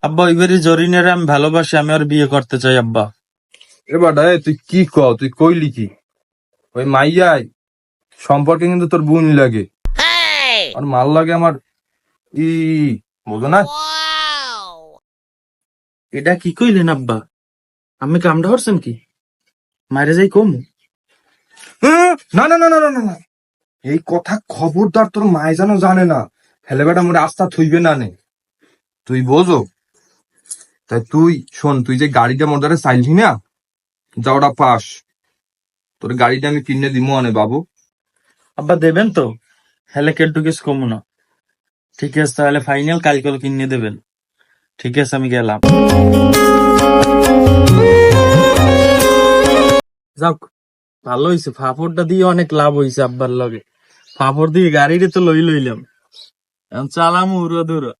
আব্বা ওইবারই জরিনের আমি ভালোবাসি, আমি আর বিয়ে করতে চাই আব্বা। এবার তুই কি তুই কইলি কি? ওই মাইয়াই সম্পর্কে কিন্তু তোর বোন লাগে, আর মাল লাগে আমার ই, বুঝো না? এটা কি কইলেন আব্বা? আমি কামড়া হরছেন কি? মারে যাই কম। না না না না না না না, এই কথা খবরদার তোর মায় যেন জানে না, হেলে বেটা মোরে আস্থা থইবে না নে, তুই বোঝো। তাই তুই শোন, তুই যে গাড়িটা মোর দ্বারা চাইলি না, যাওয়াটা পাস, তোর গাড়িটা আমি কিনে দিমু আনে বাবু। আব্বা দেবেন তো? হেলে কেটু কিছু কমু না। ঠিক আছে, তাহলে ফাইনাল কালকে কিনে দেবেন। ঠিক আছে, আমি গেলাম। যাক, ভালো হয়েছে, ফাফড়টা দিয়ে অনেক লাভ হয়েছে আব্বার লগে। ফাফড় দিয়ে গাড়িটা তো লইলাম, এখন চালাম উড়ো ধরো।